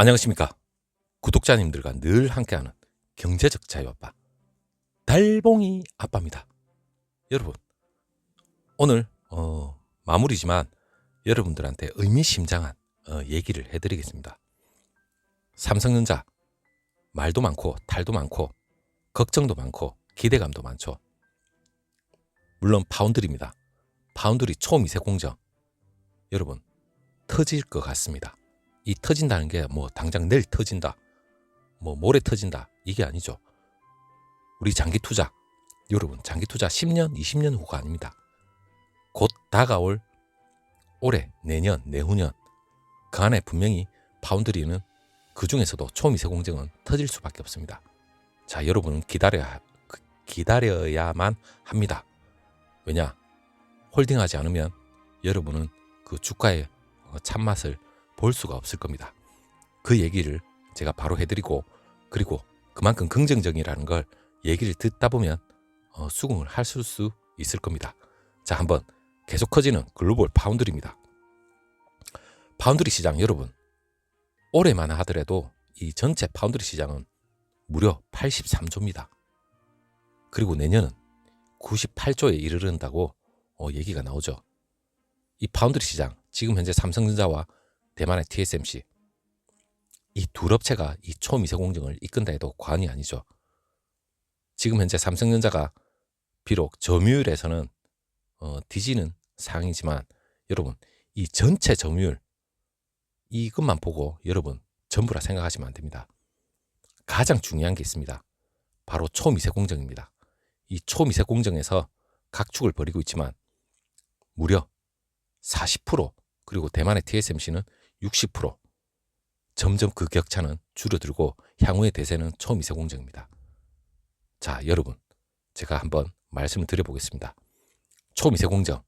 안녕하십니까. 구독자님들과 늘 함께하는 경제적 자유아빠 달봉이 아빠입니다. 여러분, 오늘 마무리지만 여러분들한테 의미심장한 얘기를 해드리겠습니다. 삼성전자 말도 많고 탈도 많고 걱정도 많고 기대감도 많죠. 물론 파운드리입니다. 파운드리 초미세 공정, 여러분 터질 것 같습니다. 이 터진다는 게 뭐 당장 내일 터진다, 뭐 모레 터진다, 이게 아니죠. 우리 장기 투자, 여러분 장기 투자 10년, 20년 후가 아닙니다. 곧 다가올 올해, 내년, 내후년, 그 안에 분명히 파운드리는 그 중에서도 초미세 공정은 터질 수밖에 없습니다. 자, 여러분은 기다려야만 합니다. 왜냐? 홀딩하지 않으면 여러분은 그 주가의 참맛을 볼 수가 없을 겁니다. 그 얘기를 제가 바로 해드리고, 그리고 그만큼 긍정적이라는 걸 얘기를 듣다 보면 수긍을 하실 수 있을 겁니다. 자, 한번 계속 커지는 글로벌 파운드리입니다. 파운드리 시장, 여러분 올해만 하더라도 이 전체 파운드리 시장은 무려 83조입니다. 그리고 내년은 98조에 이르른다고 얘기가 나오죠. 이 파운드리 시장, 지금 현재 삼성전자와 대만의 TSMC, 이 두 업체가 이 초미세 공정을 이끈다 해도 과언이 아니죠. 지금 현재 삼성전자가 비록 점유율에서는 뒤지는 상황이지만, 여러분 이 전체 점유율 이것만 보고 여러분 전부라 생각하시면 안 됩니다. 가장 중요한 게 있습니다. 바로 초미세 공정입니다. 이 초미세 공정에서 각축을 벌이고 있지만 무려 40%, 그리고 대만의 TSMC는 60%, 점점 그 격차는 줄어들고 향후의 대세는 초미세 공정입니다. 자, 여러분 제가 한번 말씀을 드려보겠습니다. 초미세 공정,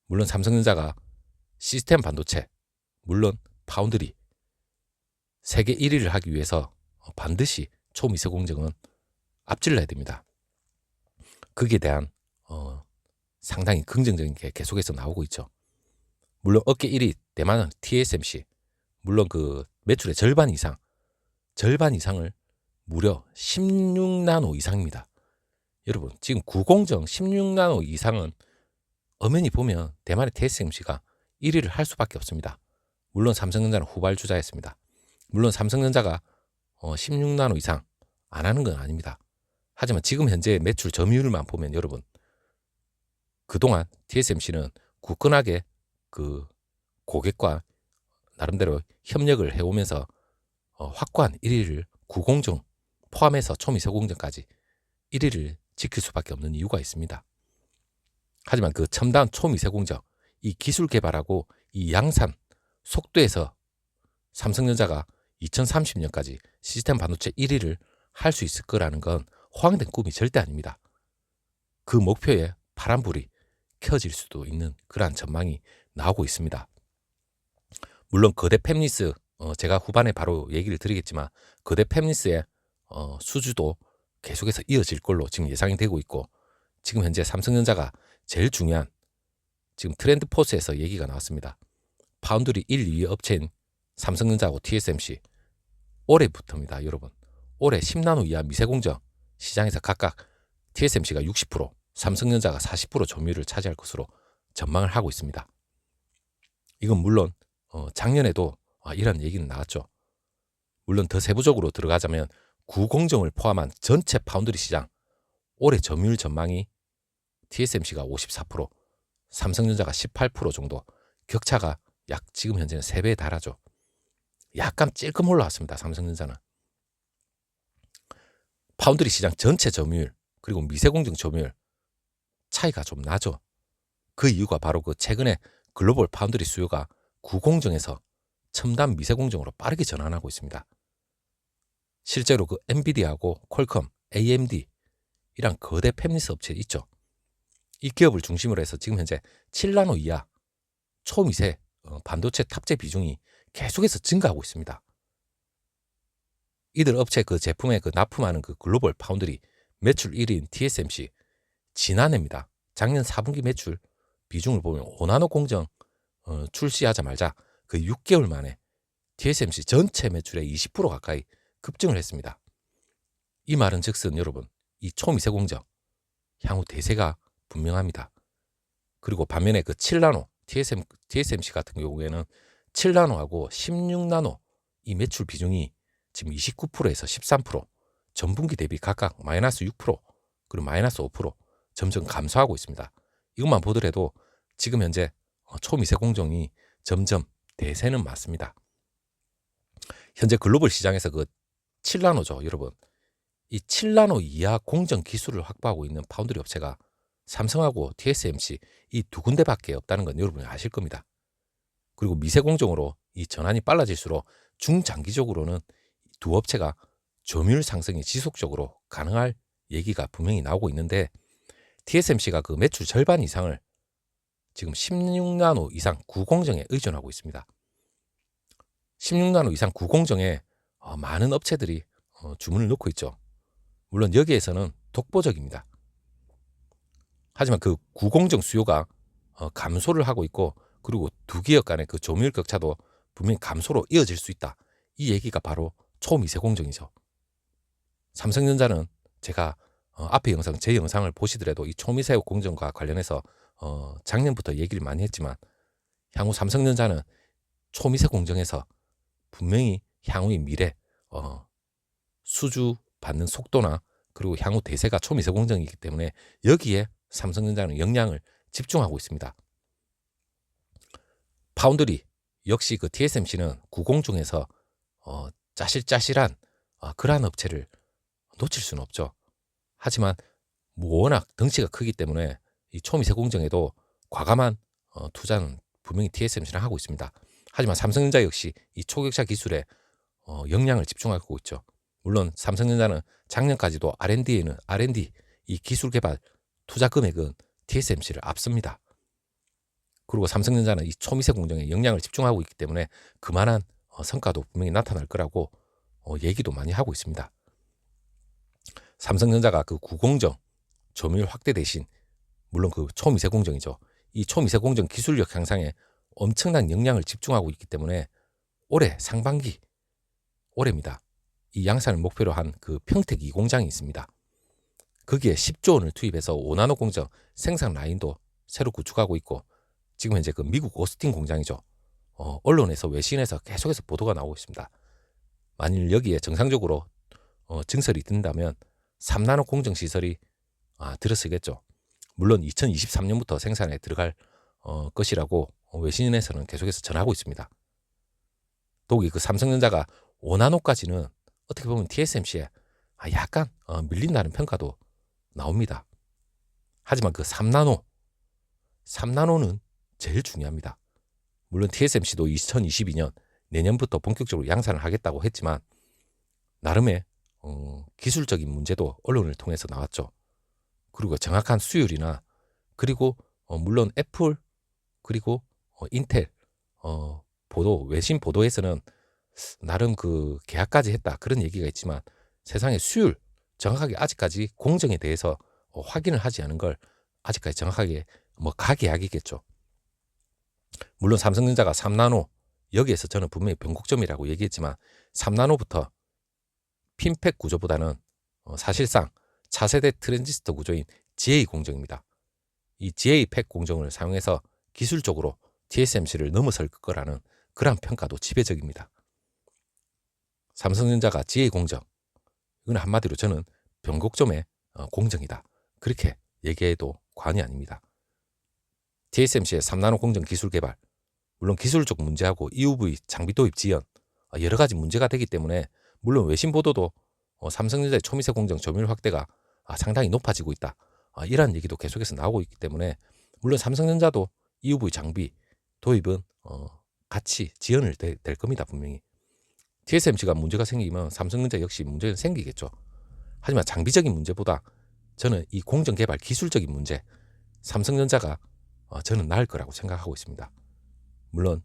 물론 삼성전자가 시스템 반도체, 물론 파운드리 세계 1위를 하기 위해서 반드시 초미세 공정은 앞질러야 됩니다. 거기에 대한 상당히 긍정적인 게 계속해서 나오고 있죠. 물론 업계 1위 대만은 TSMC, 물론 그 매출의 절반 이상을 무려 16나노 이상입니다. 여러분 지금 구공정 16나노 이상은 엄연히 보면 대만의 TSMC가 1위를 할 수밖에 없습니다. 물론 삼성전자는 후발주자였습니다. 물론 삼성전자가 16나노 이상 안 하는 건 아닙니다. 하지만 지금 현재 매출 점유율만 보면 여러분, 그동안 TSMC는 굳건하게 그 고객과 나름대로 협력을 해오면서 확고한 1위를 구공정 포함해서 초미세 공정까지 1위를 지킬 수밖에 없는 이유가 있습니다. 하지만 그 첨단 초미세 공정, 이 기술 개발하고 이 양산 속도에서 삼성전자가 2030년까지 시스템 반도체 1위를 할 수 있을 거라는 건 허황된 꿈이 절대 아닙니다. 그 목표에 파란불이 켜질 수도 있는 그러한 전망이 나오고 있습니다. 물론 거대 팹리스, 제가 후반에 바로 얘기를 드리겠지만 거대 팹리스의 수주도 계속해서 이어질 걸로 지금 예상이 되고 있고, 지금 현재 삼성전자가 제일 중요한 지금 트렌드 포스에서 얘기가 나왔습니다. 파운드리 1, 2위 업체인 삼성전자하고 TSMC 올해부터입니다. 여러분 올해 10나노 이하 미세공정 시장에서 각각 TSMC가 60%, 삼성전자가 40% 점유율을 차지할 것으로 전망을 하고 있습니다. 이건 물론 작년에도 이런 얘기는 나왔죠. 물론 더 세부적으로 들어가자면 구공정을 포함한 전체 파운드리 시장 올해 점유율 전망이 TSMC가 54%, 삼성전자가 18% 정도, 격차가 약 지금 현재는 3배에 달하죠. 약간 찔끔 올라왔습니다. 삼성전자는. 파운드리 시장 전체 점유율 그리고 미세공정 점유율 차이가 좀 나죠. 그 이유가 바로 그 최근에 글로벌 파운드리 수요가 구공정에서 첨단 미세공정으로 빠르게 전환하고 있습니다. 실제로 그 엔비디아하고 퀄컴, AMD 이란 거대 팹리스 업체 있죠. 이 기업을 중심으로 해서 지금 현재 7나노 이하 초미세 반도체 탑재 비중이 계속해서 증가하고 있습니다. 이들 업체 그 제품에 그 납품하는 그 글로벌 파운드리 매출 1위인 TSMC, 지난해입니다. 작년 4분기 매출 비중을 보면 5나노 공정 출시하자마자 그 6개월 만에 TSMC 전체 매출의 20% 가까이 급증을 했습니다. 이 말은 즉슨 여러분, 이 초미세 공정 향후 대세가 분명합니다. 그리고 반면에 그 7나노 TSMC 같은 경우에는 7나노하고 16나노 이 매출 비중이 지금 29%에서 13%, 전분기 대비 각각 마이너스 6% 그리고 마이너스 5% 점점 감소하고 있습니다. 이것만 보더라도 지금 현재 초미세 공정이 점점 대세는 맞습니다. 현재 글로벌 시장에서 그 7나노죠, 여러분. 이 7나노 이하 공정 기술을 확보하고 있는 파운드리 업체가 삼성하고 TSMC 이 두 군데밖에 없다는 건 여러분이 아실 겁니다. 그리고 미세 공정으로 이 전환이 빨라질수록 중장기적으로는 두 업체가 점유율 상승이 지속적으로 가능할 얘기가 분명히 나오고 있는데, TSMC가 그 매출 절반 이상을 지금 16나노 이상 구공정에 의존하고 있습니다. 16나노 이상 구공정에 많은 업체들이 주문을 넣고 있죠. 물론 여기에서는 독보적입니다. 하지만 그 구공정 수요가 감소를 하고 있고, 그리고 두 기업 간의 그 점유율 격차도 분명히 감소로 이어질 수 있다. 이 얘기가 바로 초미세 공정이죠. 삼성전자는 제가 앞에 제 영상을 보시더라도 이 초미세 공정과 관련해서 작년부터 얘기를 많이 했지만, 향후 삼성전자는 초미세 공정에서 분명히 향후의 미래 수주 받는 속도나 그리고 향후 대세가 초미세 공정이기 때문에 여기에 삼성전자는 역량을 집중하고 있습니다. 파운드리 역시 그 TSMC는 구공중에서 짜실짜실한 그러한 업체를 놓칠 수는 없죠. 하지만 워낙 덩치가 크기 때문에 이 초미세 공정에도 과감한 투자는 분명히 TSMC는 하고 있습니다. 하지만 삼성전자 역시 이 초격차 기술에 역량을 집중하고 있죠. 물론 삼성전자는 작년까지도 R&D 이 기술 개발 투자 금액은 TSMC를 앞섭니다. 그리고 삼성전자는 이 초미세 공정에 역량을 집중하고 있기 때문에 그만한 성과도 분명히 나타날 거라고 얘기도 많이 하고 있습니다. 삼성전자가 그 구공정 점유율 확대 대신 물론 그 초미세 공정이죠. 이 초미세 공정 기술력 향상에 엄청난 역량을 집중하고 있기 때문에 올해 상반기, 올해입니다. 이 양산을 목표로 한 그 평택 2공장이 있습니다. 거기에 10조 원을 투입해서 5나노 공정 생산 라인도 새로 구축하고 있고, 지금 현재 그 미국 오스틴 공장이죠. 언론에서 외신에서 계속해서 보도가 나오고 있습니다. 만일 여기에 정상적으로 증설이 된다면 3나노 공정 시설이 들어서겠죠. 물론 2023년부터 생산에 들어갈 것이라고 외신에서는 계속해서 전하고 있습니다. 더욱이 그 삼성전자가 5나노까지는 어떻게 보면 TSMC에 약간 밀린다는 평가도 나옵니다. 하지만 그 3나노는 제일 중요합니다. 물론 TSMC도 2022년 내년부터 본격적으로 양산을 하겠다고 했지만 나름의 기술적인 문제도 언론을 통해서 나왔죠. 그리고 정확한 수율이나 그리고 물론 애플 그리고 인텔 외신 보도에서는 나름 그 계약까지 했다 그런 얘기가 있지만, 세상의 수율 정확하게 아직까지 공정에 대해서 확인을 하지 않은 걸 아직까지 정확하게 가계약이겠죠. 물론 삼성전자가 3나노 여기에서 저는 분명히 변곡점이라고 얘기했지만 3나노부터 핀팩 구조보다는 사실상 차세대 트랜지스터 구조인 GA 공정입니다. 이 GA 팩 공정을 사용해서 기술적으로 TSMC를 넘어설 거라는 그런 평가도 지배적입니다. 삼성전자가 GA 공정, 이건 한마디로 저는 변곡점의 공정이다. 그렇게 얘기해도 과언이 아닙니다. TSMC의 3나노 공정 기술 개발, 물론 기술적 문제하고 EUV 장비 도입 지연 여러 가지 문제가 되기 때문에 물론 외신 보도도 삼성전자의 초미세 공정 점유율 확대가 상당히 높아지고 있다. 이런 얘기도 계속해서 나오고 있기 때문에 물론 삼성전자도 EUV 장비 도입은 같이 지연을 될 겁니다. 분명히. TSMC가 문제가 생기면 삼성전자 역시 문제는 생기겠죠. 하지만 장비적인 문제보다 저는 이 공정 개발 기술적인 문제, 삼성전자가 저는 나을 거라고 생각하고 있습니다. 물론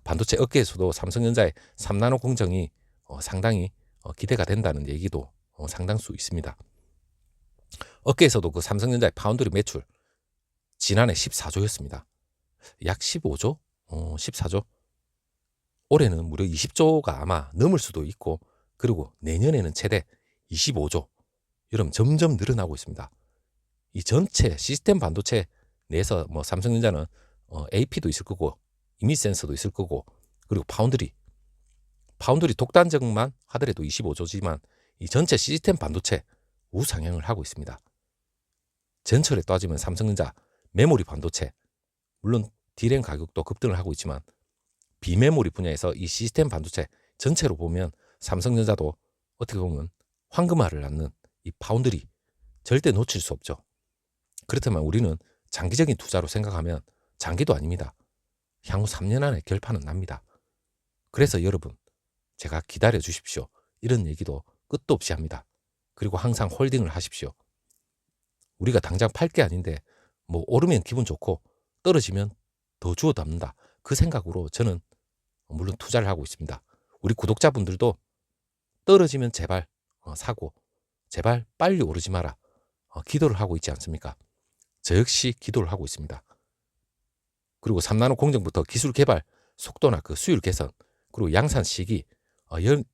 반도체 업계에서도 삼성전자의 3나노 공정이 상당히 기대가 된다는 얘기도 상당수 있습니다. 업계에서도 그 삼성전자의 파운드리 매출 지난해 14조였습니다. 약 15조? 14조? 올해는 무려 20조가 아마 넘을 수도 있고, 그리고 내년에는 최대 25조. 여러분, 점점 늘어나고 있습니다. 이 전체 시스템 반도체 내에서 뭐 삼성전자는 AP도 있을 거고, 이미지 센서도 있을 거고, 그리고 파운드리 독단적만 하더라도 25조지만 이 전체 시스템 반도체 우상향을 하고 있습니다. 전철에 따지면 삼성전자 메모리 반도체, 물론 D램 가격도 급등을 하고 있지만 비메모리 분야에서 이 시스템 반도체 전체로 보면 삼성전자도 어떻게 보면 황금알을 낳는 이 파운드리 절대 놓칠 수 없죠. 그렇다면 우리는 장기적인 투자로 생각하면 장기도 아닙니다. 향후 3년 안에 결판은 납니다. 그래서 여러분, 제가 기다려 주십시오. 이런 얘기도 끝도 없이 합니다. 그리고 항상 홀딩을 하십시오. 우리가 당장 팔 게 아닌데 뭐 오르면 기분 좋고 떨어지면 더 주워 담는다. 그 생각으로 저는 물론 투자를 하고 있습니다. 우리 구독자분들도 떨어지면 제발 사고, 제발 빨리 오르지 마라. 기도를 하고 있지 않습니까? 저 역시 기도를 하고 있습니다. 그리고 3나노 공정부터 기술 개발 속도나 그 수율 개선, 그리고 양산 시기 이런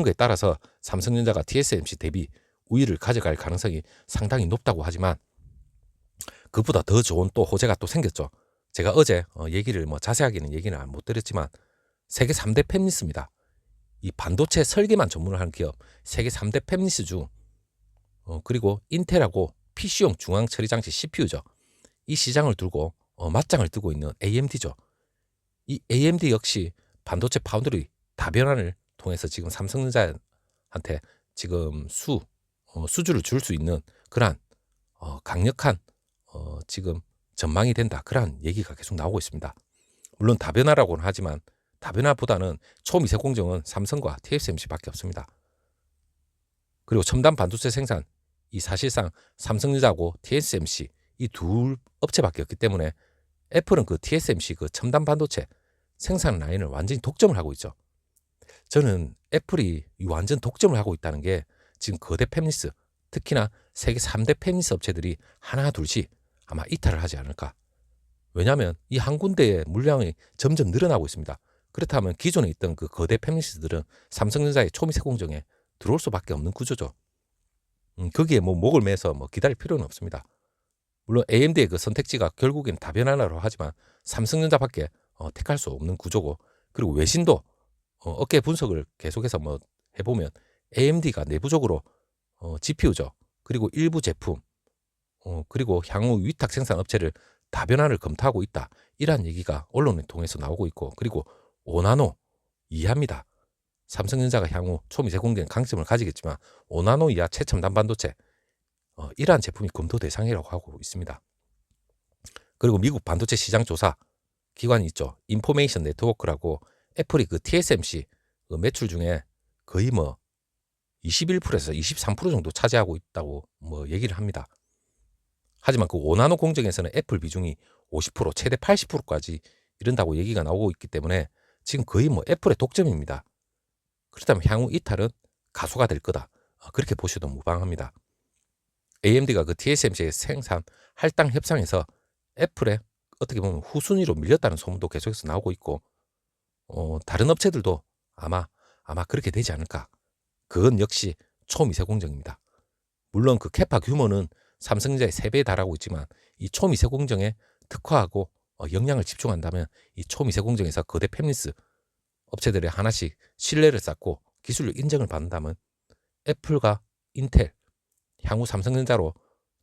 거에 따라서 삼성전자가 TSMC 대비 우위를 가져갈 가능성이 상당히 높다고 하지만 그보다 더 좋은 또 호재가 또 생겼죠. 제가 어제 얘기를 자세하게는 얘기는 못 드렸지만 세계 3대 팹리스입니다. 이 반도체 설계만 전문을 하는 기업 세계 3대 팹리스 중 그리고 인텔하고 PC용 중앙 처리 장치 CPU죠. 이 시장을 두고 맞짱을 뜨고 있는 AMD죠. 이 AMD 역시 반도체 파운드리 다변환을 통해서 지금 삼성전자한테 지금 수주를 줄 수 있는 그러한 강력한 지금 전망이 된다. 그러한 얘기가 계속 나오고 있습니다. 물론 다변화라고는 하지만 다변화보다는 초미세 공정은 삼성과 TSMC밖에 없습니다. 그리고 첨단 반도체 생산 이 사실상 삼성전자하고 TSMC 이 두 업체밖에 없기 때문에 애플은 그 TSMC 그 첨단 반도체 생산 라인을 완전히 독점을 하고 있죠. 저는 애플이 완전 독점을 하고 있다는 게 지금 거대 팹리스, 특히나 세계 3대 팹리스 업체들이 하나 둘씩 아마 이탈을 하지 않을까. 왜냐하면 이 한 군데의 물량이 점점 늘어나고 있습니다. 그렇다면 기존에 있던 그 거대 팹리스들은 삼성전자의 초미세 공정에 들어올 수밖에 없는 구조죠. 거기에 목을 매서 기다릴 필요는 없습니다. 물론 AMD의 그 선택지가 결국엔 다변화라고 하지만 삼성전자밖에 택할 수 없는 구조고, 그리고 외신도 업계 분석을 계속해서 해보면 AMD가 내부적으로 GPU죠. 그리고 일부 제품 그리고 향후 위탁 생산 업체를 다변화를 검토하고 있다. 이러한 얘기가 언론을 통해서 나오고 있고, 그리고 5나노 이하입니다. 삼성전자가 향후 초미세 공정 강점을 가지겠지만 5나노 이하 최첨단 반도체 이러한 제품이 검토 대상이라고 하고 있습니다. 그리고 미국 반도체 시장 조사 기관이 있죠. 인포메이션 네트워크라고 애플이 그 TSMC 그 매출 중에 거의 21%에서 23% 정도 차지하고 있다고 얘기를 합니다. 하지만 그 5나노 공정에서는 애플 비중이 50% 최대 80%까지 이른다고 얘기가 나오고 있기 때문에 지금 거의 애플의 독점입니다. 그렇다면 향후 이탈은 가소가 될 거다. 그렇게 보셔도 무방합니다. AMD가 그 TSMC의 생산 할당 협상에서 애플에 어떻게 보면 후순위로 밀렸다는 소문도 계속해서 나오고 있고, 다른 업체들도 아마 그렇게 되지 않을까. 그건 역시 초미세 공정입니다. 물론 그 캐파 규모는 삼성전자의 3배에 달하고 있지만 이 초미세 공정에 특화하고 역량을 집중한다면 이 초미세 공정에서 거대 팹리스 업체들의 하나씩 신뢰를 쌓고 기술력 인정을 받는다면 애플과 인텔, 향후 삼성전자로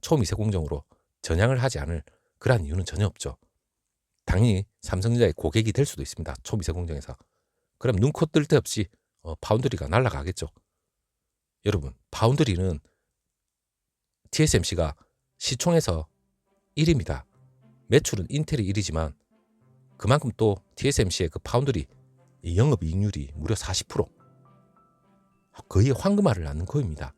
초미세 공정으로 전향을 하지 않을 그러한 이유는 전혀 없죠. 당연히 삼성전자의 고객이 될 수도 있습니다. 초미세 공정에서. 그럼 눈코 뜰 데 없이 파운드리가 날아가겠죠. 여러분, 파운드리는 TSMC가 시총에서 1위입니다. 매출은 인텔이 1위지만 그만큼 또 TSMC의 그 파운드리 영업이익률이 무려 40%. 거의 황금알을 낳는 거입니다.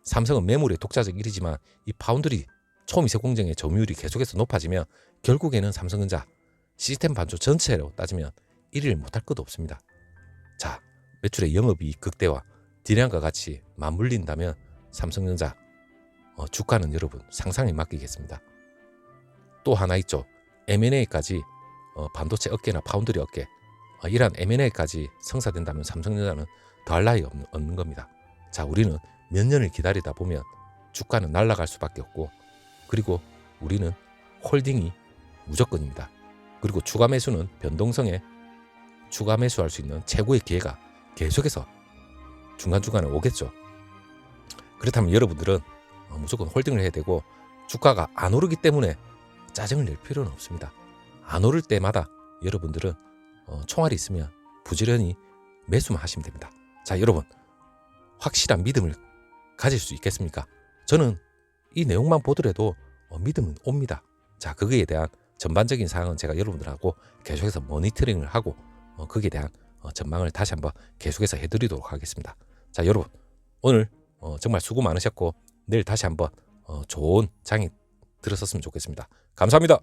삼성은 메모리의 독자적 1위지만 이 파운드리 초미세 공정의 점유율이 계속해서 높아지면 결국에는 삼성전자 시스템 반도 전체로 따지면 1위를 못할 것도 없습니다. 자, 매출의 영업이익 극대화 D램과 같이 맞물린다면 삼성전자 주가는 여러분 상상에 맡기겠습니다. 또 하나 있죠. M&A까지 반도체 업계나 파운드리 업계 이러한 M&A까지 성사된다면 삼성전자는 더할 나위 없는 겁니다. 자, 우리는 몇 년을 기다리다 보면 주가는 날아갈 수밖에 없고, 그리고 우리는 홀딩이 무조건입니다. 그리고 추가 매수는 변동성에 추가 매수할 수 있는 최고의 기회가 계속해서 중간중간에 오겠죠. 그렇다면 여러분들은 무조건 홀딩을 해야 되고, 주가가 안 오르기 때문에 짜증을 낼 필요는 없습니다. 안 오를 때마다 여러분들은 총알이 있으면 부지런히 매수만 하시면 됩니다. 자, 여러분, 확실한 믿음을 가질 수 있겠습니까? 저는 이 내용만 보더라도 믿음은 옵니다. 자, 거기에 대한 전반적인 사항은 제가 여러분들하고 계속해서 모니터링을 하고 거기에 대한 전망을 다시 한번 계속해서 해드리도록 하겠습니다. 자, 여러분, 오늘 정말 수고 많으셨고, 내일 다시 한번 좋은 장이 들었었으면 좋겠습니다. 감사합니다.